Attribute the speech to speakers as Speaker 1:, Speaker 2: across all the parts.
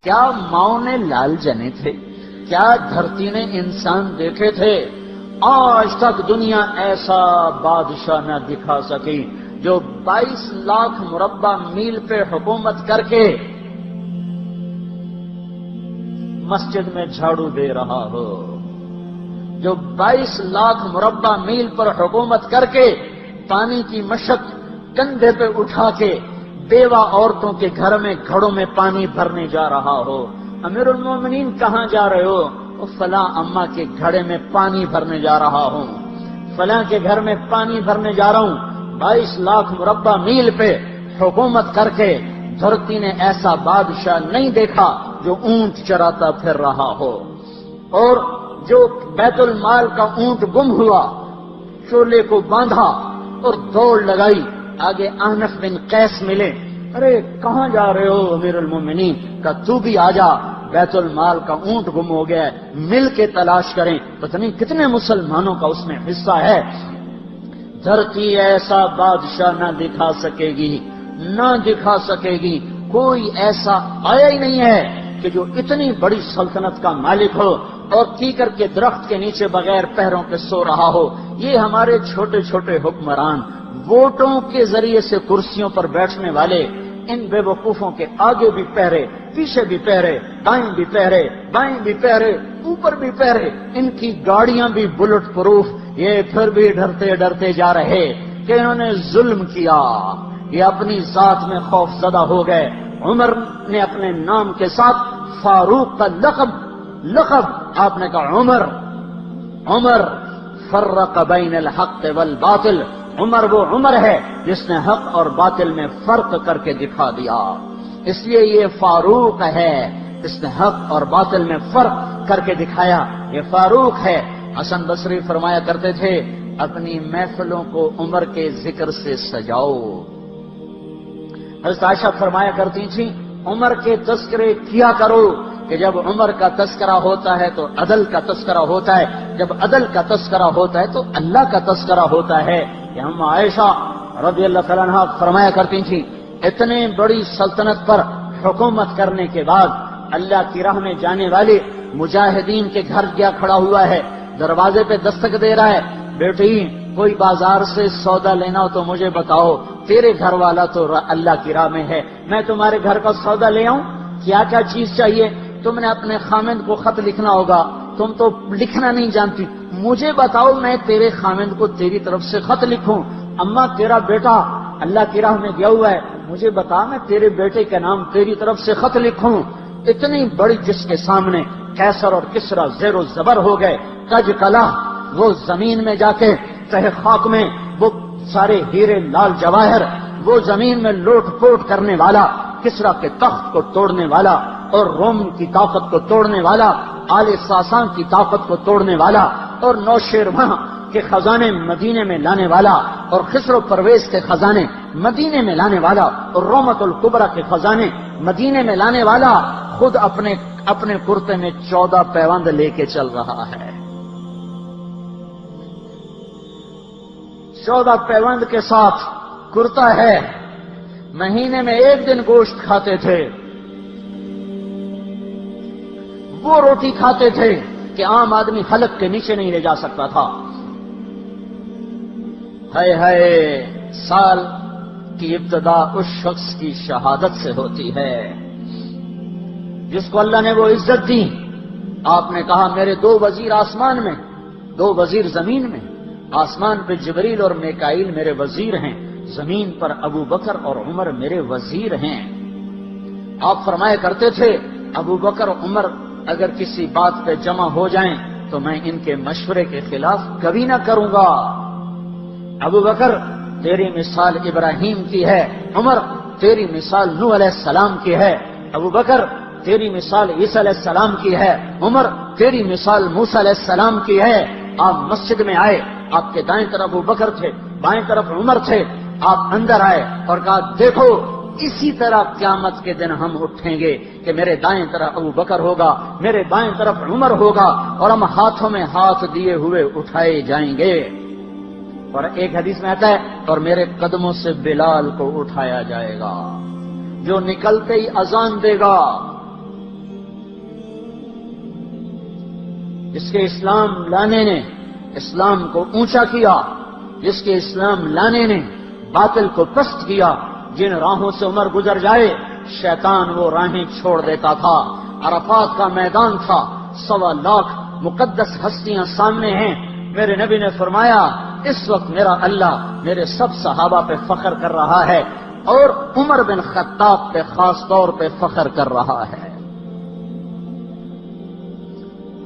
Speaker 1: کیا ماؤں نے لال جنے تھے؟ کیا دھرتی نے انسان دیکھے تھے؟ آج تک دنیا ایسا بادشاہ نہ دکھا سکی جو 22 لاکھ مربع میل پہ حکومت کر کے مسجد میں جھاڑو دے رہا ہو، جو 22 لاکھ مربع میل پر حکومت کر کے پانی کی مشق کندھے پہ اٹھا کے بیوہ عورتوں کے گھر میں گھڑوں میں پانی بھرنے جا رہا ہو۔ امیر المومنین کہاں جا رہے ہو؟ فلاں اماں کے گھڑے میں پانی بھرنے جا رہا ہوں، فلاں کے گھر میں پانی بھرنے جا رہا ہوں۔ 22 لاکھ مربع میل پہ حکومت کر کے دھرتی نے ایسا بادشاہ نہیں دیکھا جو اونٹ چراتا پھر رہا ہو، اور جو بیت المال کا اونٹ گم ہوا، چولے کو باندھا اور دوڑ لگائی، آگے احنف بن قیس ملے، ارے کہاں جا رہے ہو امیر المومنین؟ کہ تو بھی آ جا، بیت المال کا اونٹ گم ہو گیا ہے، مل کے تلاش کریں۔ پتہ نہیں کتنے مسلمانوں کا اس میں حصہ ہے۔ دھرتی ایسا بادشاہ نہ دکھا سکے گی، نہ دکھا سکے گی، کوئی ایسا آیا ہی نہیں ہے کہ جو اتنی بڑی سلطنت کا مالک ہو اور کیکر کے درخت کے نیچے بغیر پیروں کے سو رہا ہو۔ یہ ہمارے چھوٹے چھوٹے حکمران، ووٹوں کے ذریعے سے کرسیوں پر بیٹھنے والے، ان بے وقوفوں کے آگے بھی پہرے، پیچھے بھی پہرے، دائیں بھی پہرے، بائیں بھی پہرے، اوپر بھی پہرے، ان کی گاڑیاں بھی بلٹ پروف، یہ پھر بھی ڈرتے ڈرتے جا رہے کہ انہوں نے ظلم کیا، یہ اپنی ذات میں خوف زدہ ہو گئے۔ عمر نے اپنے نام کے ساتھ فاروق کا لقب آپ نے کہا عمر فرق بین الحق والباطل، عمر وہ عمر ہے جس نے حق اور باطل میں فرق کر کے دکھا دیا، اس لیے یہ فاروق ہے، اس نے حق اور باطل میں فرق کر کے دکھایا، یہ فاروق ہے۔ حسن بصری فرمایا کرتے تھے اپنی محفلوں کو عمر کے ذکر سے سجاؤ۔ حضرت عائشہ فرمایا کرتی تھیں عمر کے تذکرے کیا کرو، کہ جب عمر کا تذکرہ ہوتا ہے تو عدل کا تذکرہ ہوتا ہے، جب عدل کا تذکرہ ہوتا ہے تو اللہ کا تذکرہ ہوتا ہے۔ کہ ہم عائشہ رضی اللہ تعالیٰ عنہا فرمایا کرتی تھیں اتنے بڑی سلطنت پر حکومت کرنے کے بعد اللہ کی راہ میں جانے والے مجاہدین کے گھر گیا کھڑا ہوا ہے، دروازے پہ دستک دے رہا ہے، بیٹی کوئی بازار سے سودا لینا ہو تو مجھے بتاؤ، تیرے گھر والا تو اللہ کی راہ میں ہے، میں تمہارے گھر کا سودا لے آؤں، کیا کیا چیز چاہیے؟ تم نے اپنے خامند کو خط لکھنا ہوگا، تم تو لکھنا نہیں جانتی، مجھے بتاؤ میں تیرے خامند کو تیری طرف سے خط لکھوں۔ اماں تیرا بیٹا اللہ کی راہ میں گیا ہوا ہے، مجھے بتا میں تیرے بیٹے کے نام تیری طرف سے خط لکھوں۔ اتنی بڑی جس کے سامنے قیصر اور کسریٰ زیر و زبر ہو گئے، کج کلا، وہ زمین میں جا کے تہ خاک میں وہ سارے ہیرے لال جواہر، وہ زمین میں لوٹ پوٹ کرنے والا، کسریٰ کے تخت کو توڑنے والا اور روم کی طاقت کو توڑنے والا، آل ساسان کی طاقت کو توڑنے والا اور نوشیروان کے خزانے مدینے میں لانے والا اور خسرو پرویز کے خزانے مدینے میں لانے والا اور رومت الکبریٰ کے خزانے مدینے میں لانے والا خود اپنے کرتے میں 14 پیوند لے کے چل رہا ہے، 14 پیوند کے ساتھ کرتا ہے، مہینے میں 1 دن گوشت کھاتے تھے، وہ روٹی کھاتے تھے کہ عام آدمی حلق کے نیچے نہیں لے جا سکتا تھا۔ ہے سال کی ابتدا اس شخص کی شہادت سے ہوتی ہے جس کو اللہ نے وہ عزت دی۔ آپ نے کہا میرے 2 وزیر آسمان میں، 2 وزیر زمین میں، آسمان پہ جبریل اور میکائیل میرے وزیر ہیں، زمین پر ابو بکر اور عمر میرے وزیر ہیں۔ آپ فرمایا کرتے تھے ابو بکر عمر اگر کسی بات پہ جمع ہو جائیں تو میں ان کے مشورے کے خلاف کبھی نہ کروں گا۔ ابو بکر تیری مثال ابراہیم کی ہے، عمر تیری مثال نوح علیہ السلام کی ہے، ابو بکر تیری مثال عیسیٰ علیہ السلام کی ہے، عمر تیری مثال موسیٰ علیہ السلام کی ہے۔ آپ مسجد میں آئے، آپ کے دائیں طرف ابو بکر تھے، بائیں طرف عمر تھے، آپ اندر آئے اور کہا دیکھو اسی طرح قیامت کے دن ہم اٹھیں گے کہ میرے دائیں طرف ابو بکر ہوگا، میرے بائیں طرف عمر ہوگا اور ہم ہاتھوں میں ہاتھ دیے ہوئے اٹھائے جائیں گے۔ اور ایک حدیث میں آتا ہے اور میرے قدموں سے بلال کو اٹھایا جائے گا جو نکلتے ہی اذان دے گا، جس کے اسلام لانے نے اسلام کو اونچا کیا، جس کے اسلام لانے نے باطل کو پست کیا، جن راہوں سے عمر گزر جائے شیطان وہ راہیں چھوڑ دیتا تھا۔ عرفات کا میدان تھا، 1.25 لاکھ مقدس ہستیاں سامنے ہیں۔ میرے نبی نے فرمایا اس وقت میرا اللہ میرے سب صحابہ پہ فخر کر رہا ہے اور عمر بن خطاب پہ خاص طور پہ فخر کر رہا ہے،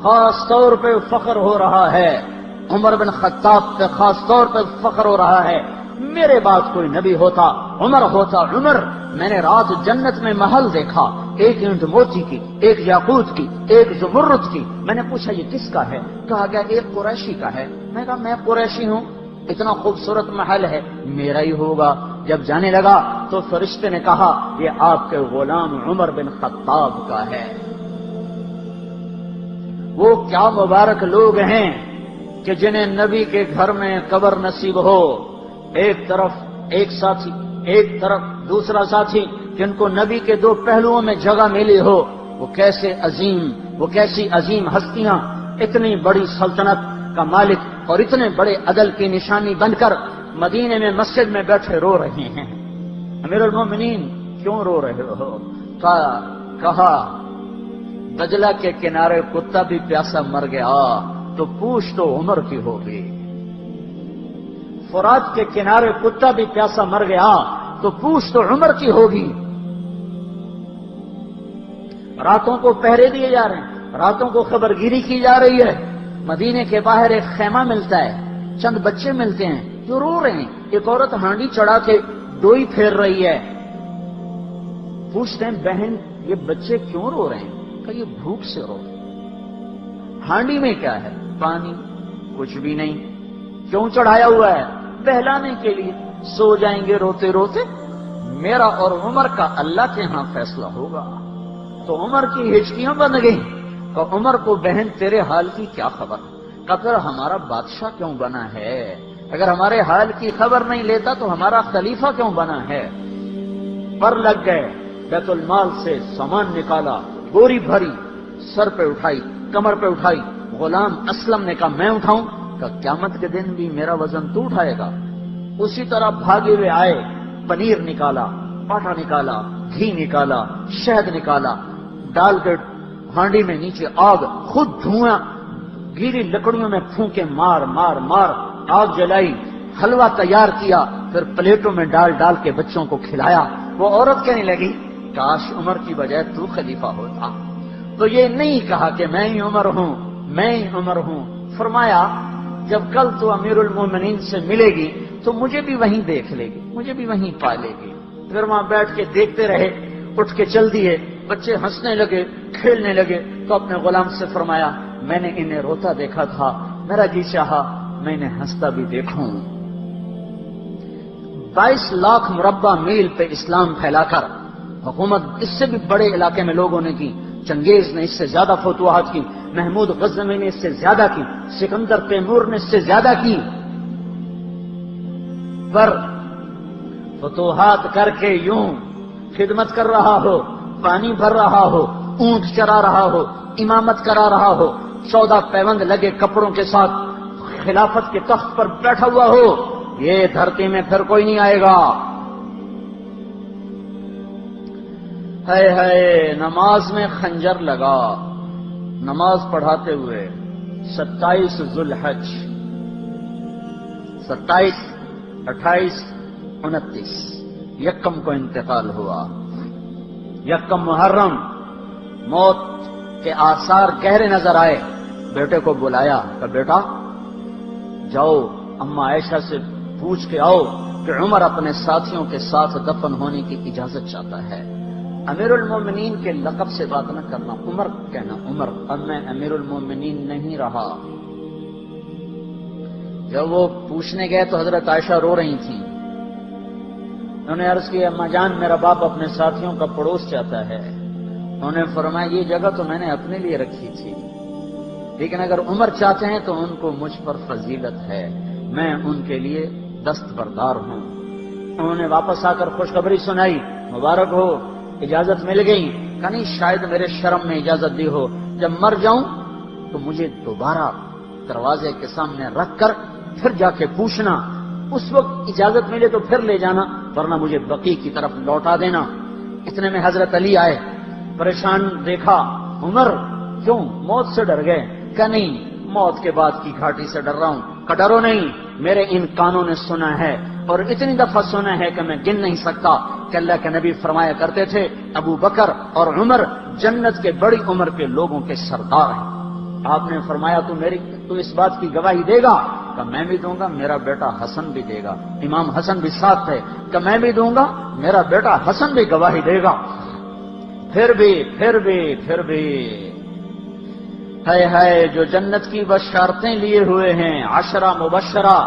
Speaker 1: خاص طور پہ فخر ہو رہا ہے، عمر بن خطاب پہ خاص طور پہ فخر ہو رہا ہے۔ میرے بعد کوئی نبی ہوتا عمر ہوتا۔ عمر، میں نے رات جنت میں محل دیکھا، ایک اینٹ موتی کی، ایک یاقوت کی، ایک زمرد کی۔ میں نے پوچھا یہ کس کا ہے؟ کہا گیا ایک قریشی کا ہے۔ میں کہا میں قریشی ہوں، اتنا خوبصورت محل ہے، میرا ہی ہوگا۔ جب جانے لگا تو فرشتے نے کہا یہ آپ کے غلام عمر بن خطاب کا ہے۔ وہ کیا مبارک لوگ ہیں کہ جنہیں نبی کے گھر میں قبر نصیب ہو، ایک طرف ایک ساتھی، ایک طرف دوسرا ساتھی، جن کو نبی کے دو پہلوؤں میں جگہ ملی ہو۔ وہ کیسی عظیم ہستیاں، اتنی بڑی سلطنت کا مالک اور اتنے بڑے عدل کی نشانی بن کر مدینے میں مسجد میں بیٹھے رو رہے ہیں۔ امیر المومنین کیوں رو رہے ہو؟ کہا دجلہ کے کنارے کتا بھی پیاسا مر گیا تو پوچھ تو عمر کی ہوگی، فرات کے کنارے کتا بھی پیاسا مر گیا تو پوچھ تو عمر کی ہوگی۔ راتوں کو پہرے دیے جا رہے ہیں، راتوں کو خبرگیری کی جا رہی ہے۔ مدینے کے باہر ایک خیمہ ملتا ہے، چند بچے ملتے ہیں جو رو رہے ہیں۔ ایک عورت ہانڈی چڑھا کے ڈوئی پھیر رہی ہے۔ پوچھتے ہیں بہن یہ بچے کیوں رو رہے ہیں؟ کہ یہ بھوک سے رو رہے ہیں۔ ہانڈی میں کیا ہے؟ پانی، کچھ بھی نہیں۔ کیوں چڑھایا ہوا ہے؟ بہلانے کے لیے۔ سو جائیں گے روتے روتے، میرا اور عمر کا اللہ کے ہاں فیصلہ ہوگا۔ تو عمر کی ہچکیاں بن گئیں۔ تو عمر کو بہن تیرے حال کی کیا خبر؟ کہ پھر ہمارا بادشاہ کیوں بنا ہے؟ اگر ہمارے حال کی خبر نہیں لیتا تو ہمارا خلیفہ کیوں بنا ہے؟ پر لگ گئے، بیت المال سے سامان نکالا، بوری بھری، سر پہ اٹھائی، کمر پہ اٹھائی۔ غلام اسلم نے کہا میں اٹھاؤں؟ کہ قیامت کے دن بھی میرا وزن تو اٹھائے گا۔ اسی طرح بھاگے ہوئے آئے، پنیر نکالا، آٹا نکالا، گھی نکالا، شہد نکالا، ڈال کے ہانڈی میں نیچے آگ، خود دھواں، گیلی لکڑیوں میں پھونکے مار مار مار آگ جلائی، حلوہ تیار کیا، پھر پلیٹوں میں ڈال ڈال کے بچوں کو کھلایا۔ وہ عورت کہنے لگی کاش عمر کی بجائے تو خلیفہ ہوتا۔ تو یہ نہیں کہا کہ میں ہی عمر ہوں، میں ہی عمر ہوں۔ فرمایا جب کل تو امیر المومنین سے ملے گی تو مجھے بھی وہیں دیکھ لے گی، مجھے بھی وہیں پا لے گی۔ پھر وہاں بیٹھ کے دیکھتے رہے، اٹھ کے چل دیے۔ بچے ہنسنے لگے، کھیلنے لگے، تو اپنے غلام سے فرمایا میں نے انہیں روتا دیکھا تھا، میرا جی چاہا میں انہیں ہنستا بھی دیکھوں۔ 22 لاکھ مربع میل پہ اسلام پھیلا کر حکومت اس سے بھی بڑے علاقے میں لوگوں نے کی۔ چنگیز نے اس سے زیادہ فتوحات کی، محمود غزنوی نے اس سے زیادہ کی، سکندر تیمور نے اس سے زیادہ کی۔ پر فتوحات کر کے یوں خدمت کر رہا ہو، پانی بھر رہا ہو، اونٹ چرا رہا ہو، امامت کرا رہا ہو، 14 پیوند لگے کپڑوں کے ساتھ خلافت کے تخت پر بیٹھا ہوا ہو، یہ دھرتی میں پھر کوئی نہیں آئے گا۔ ہے نماز میں خنجر لگا، نماز پڑھاتے ہوئے 27 ذوالحج، 27، 28، 29 یکم کو انتقال ہوا۔ یکم محرم موت کے آثار گہرے نظر آئے۔ بیٹے کو بلایا کہ بیٹا جاؤ اما عائشہ سے پوچھ کے آؤ کہ عمر اپنے ساتھیوں کے ساتھ دفن ہونے کی اجازت چاہتا ہے۔ امیر المومنین کے لقب سے بات نہ کرنا، عمر کہنا، عمر، اب میں امیر المومنین نہیں رہا۔ جب وہ پوچھنے گئے تو حضرت عائشہ رو رہی تھیں۔ انہوں نے عرض کی اما جان میرا باپ اپنے ساتھیوں کا پڑوس چاہتا ہے۔ انہوں نے فرمایا یہ جگہ تو میں نے اپنے لیے رکھی تھی، لیکن اگر عمر چاہتے ہیں تو ان کو مجھ پر فضیلت ہے، میں ان کے لیے دستبردار ہوں۔ انہوں نے واپس آ کر خوشخبری سنائی، مبارک ہو اجازت مل گئی۔ کہ نہیں شاید میرے شرم میں اجازت دی ہو، جب مر جاؤں تو مجھے دوبارہ دروازے کے سامنے رکھ کر پھر جا کے پوچھنا، اس وقت اجازت ملے تو پھر لے جانا، ورنہ مجھے بقیع کی طرف لوٹا دینا۔ اتنے میں حضرت علی آئے، پریشان دیکھا، عمر کیوں موت سے ڈر گئے؟ کہ نہیں، موت کے بعد کی گھاٹی سے ڈر رہا ہوں۔ کہ ڈرو نہیں، میرے ان کانوں نے سنا ہے اور اتنی دفعہ سنا ہے کہ میں گن نہیں سکتا کہ اللہ کے نبی فرمایا کرتے تھے ابو بکر اور عمر جنت کے بڑی عمر کے لوگوں کے سردار ہیں۔ آپ نے فرمایا تو اس بات کی گواہی دے گا؟ کہ میں بھی دوں گا، میرا بیٹا حسن بھی دے گا۔ امام حسن بھی ساتھ تھے۔ کہ میں بھی دوں گا، میرا بیٹا حسن بھی گواہی دے گا۔ پھر بھی ہے جو جنت کی بشارتیں لیے ہوئے ہیں، 10 مبشرہ،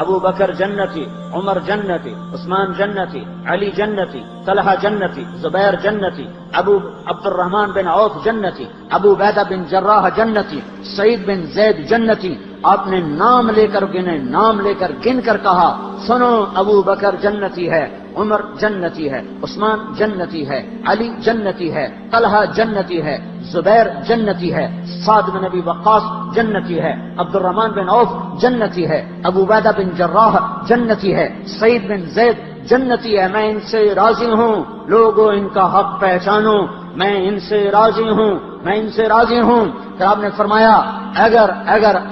Speaker 1: ابو بکر جنتی، عمر جنتی، عثمان جنتی، علی جنتی، طلحہ جنتی، زبیر جنتی، ابو عبد الرحمن بن عوف جنتی، ابو عبیدہ بن جراح جنتی، سعید بن زید جنتی۔ آپ نے نام لے کر گنے، نام لے کر گن کر کہا، سنو ابو بکر جنتی ہے، عمر جنتی ہے، عثمان جنتی ہے، علی جنتی ہے، طلحہ جنتی ہے، زبیر جنتی ہے، سعد بن ابی وقاص جنتی ہے، عبد الرحمن بن عوف جنتی ہے، ابو عبیدہ بن جراح جنتی ہے، سعید بن زید جنتی ہے۔ میں ان سے راضی ہوں، لوگوں ان کا حق پہچانو، میں ان سے راضی ہوں، میں ان سے راضی ہوں۔ پھر آپ نے فرمایا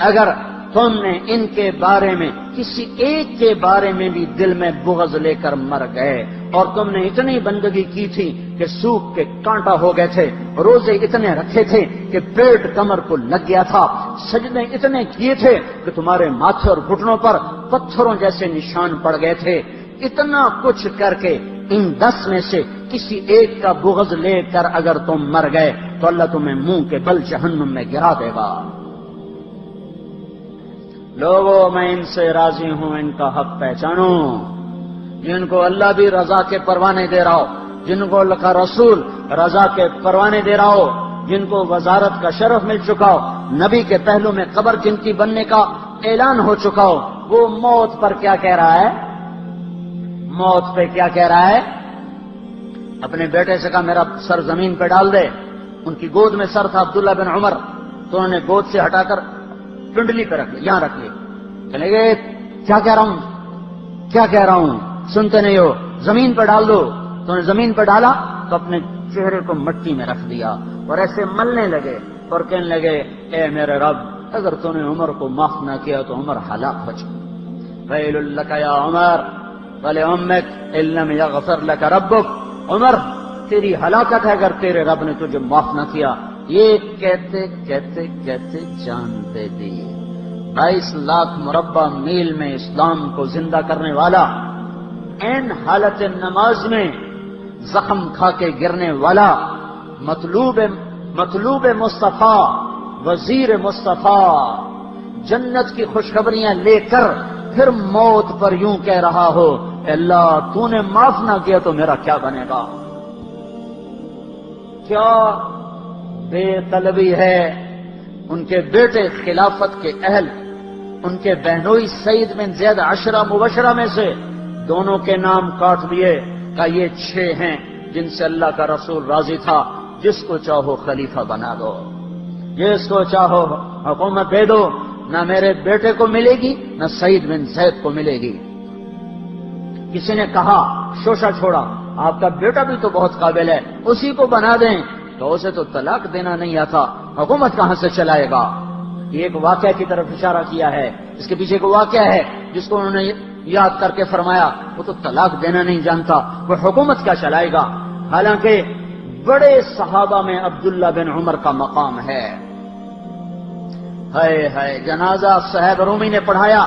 Speaker 1: اگر تم نے ان کے بارے میں کسی ایک کے بارے میں بھی دل میں بغض لے کر مر گئے، اور تم نے اتنی بندگی کی تھی کہ سوکھ کے کانٹا ہو گئے تھے، روزے اتنے رکھے تھے کہ پیٹ کمر کو لگ گیا تھا، سجدے اتنے کیے تھے کہ تمہارے ماتھے اور گھٹنوں پر پتھروں جیسے نشان پڑ گئے تھے، اتنا کچھ کر کے ان 10 میں سے کسی ایک کا بغض لے کر اگر تم مر گئے تو اللہ تمہیں منہ کے بل جہنم میں گرا دے گا۔ لوگوں میں ان سے راضی ہوں، ان کا حق پہچانو، جن کو اللہ بھی رضا کے پروانے دے رہا ہو، جن کو اللہ کا رسول رضا کے پروانے دے رہا ہو، جن کو وزارت کا شرف مل چکا ہو، نبی کے پہلو میں قبر جن کی بننے کا اعلان ہو چکا ہو، وہ موت پر کیا کہہ رہا ہے؟ موت پہ کیا کہہ رہا ہے؟ اپنے بیٹے سے کہا میرا سر زمین پہ ڈال دے۔ ان کی گود میں سر تھا عبداللہ بن عمر، تو انہوں نے گود سے ہٹا کر پنڈلی پہ رکھ لیا، یہاں رکھ لیا۔ چلے گئے، کیا کہہ رہا ہوں سنتے نہیں ہو، زمین پہ ڈال دو۔ تو انہوں نے زمین پہ ڈالا تو اپنے چہرے کو مٹی میں رکھ دیا اور ایسے ملنے لگے اور کہنے لگے، اے میرے رب، اگر تو نے عمر کو معاف نہ کیا تو عمر ہلاک ہو جائے۔ ویل لک یا عمر ولأمک ان لم یغفر لک ربک، عمر تیری ہلاکت ہے اگر تیرے رب نے تجھے معاف نہ کیا۔ یہ کہتے کہتے کہتے جان دے دی۔ 22 لاکھ مربع میل میں اسلام کو زندہ کرنے والا، این حالت نماز میں زخم کھا کے گرنے والا، مطلوب مصطفیٰ، وزیر مصطفیٰ، جنت کی خوشخبریاں لے کر پھر موت پر یوں کہہ رہا ہو، اللہ تو نے معاف نہ کیا تو میرا کیا بنے گا؟ کیا بے طلبی ہے۔ ان کے بیٹے خلافت کے اہل، ان کے بہنوئی سعید بن زید 10 مبشرہ میں سے دونوں کے نام کاٹ دیے کہ یہ 6 ہیں جن سے اللہ کا رسول راضی تھا، جس کو چاہو خلیفہ بنا دو، جس کو چاہو حکومت دے دو، نہ میرے بیٹے کو ملے گی نہ سعید بن زید کو ملے گی۔ کسی نے کہا شوشہ چھوڑا، آپ کا بیٹا بھی تو بہت قابل ہے، اسی کو بنا دیں۔ تو اسے تو طلاق دینا نہیں آتا، حکومت کہاں سے چلائے گا؟ یہ ایک واقعہ کی طرف اشارہ کیا ہے، اس کے پیچھے ایک واقعہ ہے جس کو انہوں نے یاد کر کے فرمایا، وہ تو طلاق دینا نہیں جانتا، وہ حکومت کیا چلائے گا؟ حالانکہ بڑے صحابہ میں عبداللہ بن عمر کا مقام ہے۔ ہے جنازہ صہیب رومی نے پڑھایا،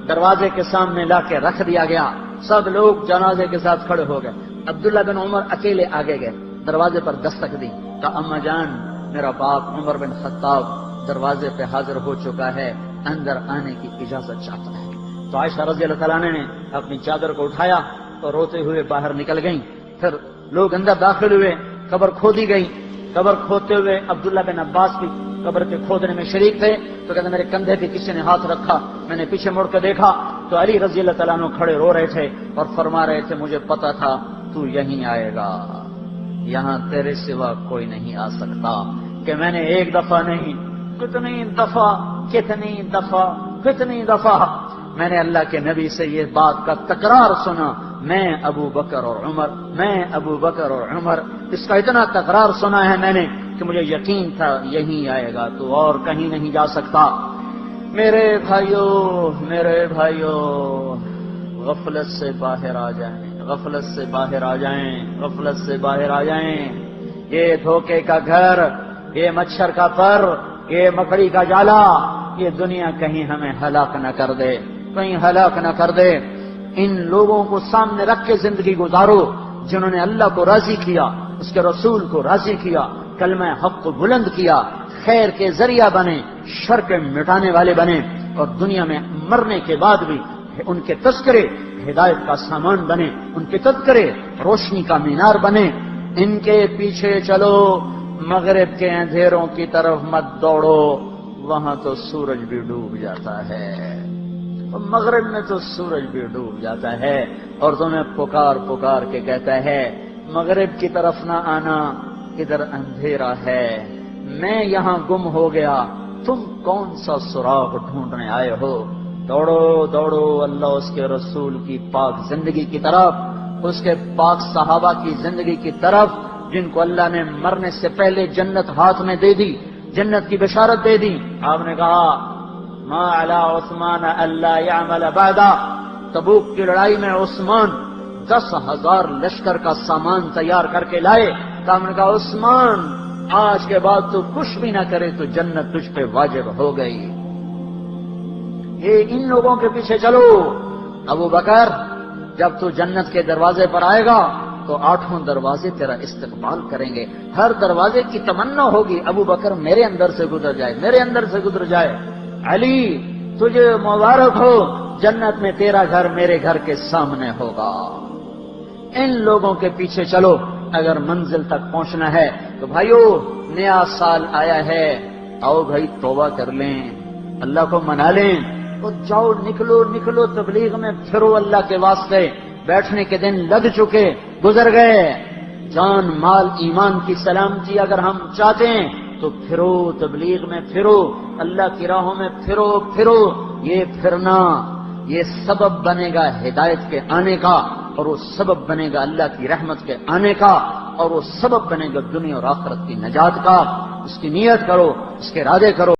Speaker 1: دروازے کے سامنے لا کے رکھ دیا گیا، سب لوگ جنازے کے ساتھ کھڑے ہو گئے، عبداللہ بن عمر اکیلے آگے گئے، دروازے پر دستک دی، کہا اما جان، میرا باپ عمر بن خطاب دروازے پہ حاضر ہو چکا ہے، اندر آنے کی اجازت چاہتا ہے۔ تو عائشہ رضی اللہ تعالیٰ نے اپنی چادر کو اٹھایا تو روتے ہوئے باہر نکل گئیں۔ پھر لوگ اندر داخل ہوئے، قبر کھودی گئی، قبر کھودتے ہوئے عبداللہ بن عباس بھی قبر کے کھودنے میں شریک تھے، تو کہتے میرے کندھے پہ کسی نے ہاتھ رکھا، میں نے پیچھے مڑ کے دیکھا تو علی رضی اللہ تعالیٰ عنہ کھڑے رو رہے تھے اور فرما رہے تھے مجھے پتا تھا تو یہیں آئے گا، یہاں تیرے سوا کوئی نہیں آ سکتا، کہ میں نے ایک دفعہ نہیں کتنی دفعہ میں نے اللہ کے نبی سے یہ بات کا تکرار سنا، میں ابو بکر اور عمر، اس کا اتنا تکرار سنا ہے میں نے کہ مجھے یقین تھا یہیں آئے گا، تو اور کہیں نہیں جا سکتا۔ میرے بھائیوں، غفلت سے باہر آ جائیں، یہ دھوکے کا گھر، یہ مچھر کا پر، یہ مکڑی کا جالا، یہ دنیا کہیں ہمیں ہلاک نہ کر دے۔ ان لوگوں کو سامنے رکھ کے زندگی گزارو جنہوں نے اللہ کو راضی کیا، اس کے رسول کو راضی کیا، کلمہ حق کو بلند کیا، خیر کے ذریعہ بنے، شر کے مٹانے والے بنے، اور دنیا میں مرنے کے بعد بھی ان کے تذکرے ہدایت کا سامان بنے، ان کے تذکرے روشنی کا مینار بنے۔ ان کے پیچھے چلو، مغرب کے اندھیروں کی طرف مت دوڑو، وہاں تو سورج بھی ڈوب جاتا ہے، مغرب میں تو سورج بھی ڈوب جاتا ہے، اور تمہیں پکار کے کہتا ہے مغرب کی طرف نہ آنا، ادھر اندھیرا ہے، میں یہاں گم ہو گیا، تم کون سا سراغ ڈھونڈنے آئے ہو؟ دوڑو اللہ اس کے رسول کی پاک زندگی کی طرف، اس کے پاک صحابہ کی زندگی کی طرف، جن کو اللہ نے مرنے سے پہلے جنت ہاتھ میں دے دی، جنت کی بشارت دے دی۔ آپ نے کہا ما علی عثمان اللہ یعمل بعدا، تبوک کی لڑائی میں عثمان 10,000 لشکر کا سامان تیار کر کے لائے، تو ہم نے کہا عثمان آج کے بعد تو کچھ بھی نہ کرے تو جنت تجھ پہ واجب ہو گئی۔ یہ ان لوگوں کے پیچھے چلو۔ ابو بکر جب تو جنت کے دروازے پر آئے گا تو 8 دروازے تیرا استقبال کریں گے، ہر دروازے کی تمنا ہوگی ابو بکر میرے اندر سے گزر جائے۔ علی تجھے مبارک ہو، جنت میں تیرا گھر میرے گھر کے سامنے ہوگا۔ ان لوگوں کے پیچھے چلو اگر منزل تک پہنچنا ہے تو بھائیو، نیا سال آیا ہے، آؤ بھائی توبہ کر لیں، اللہ کو منا لیں، تو جاؤ نکلو تبلیغ میں پھرو اللہ کے واسطے۔ بیٹھنے کے دن لگ چکے، گزر گئے، جان مال ایمان کی سلامتی اگر ہم چاہتے ہیں تو پھرو تبلیغ میں، پھرو اللہ کی راہوں میں، پھرو۔ یہ پھرنا یہ سبب بنے گا ہدایت کے آنے کا، اور وہ سبب بنے گا اللہ کی رحمت کے آنے کا، اور وہ سبب بنے گا دنیا اور آخرت کی نجات کا۔ اس کی نیت کرو، اس کے ارادے کرو۔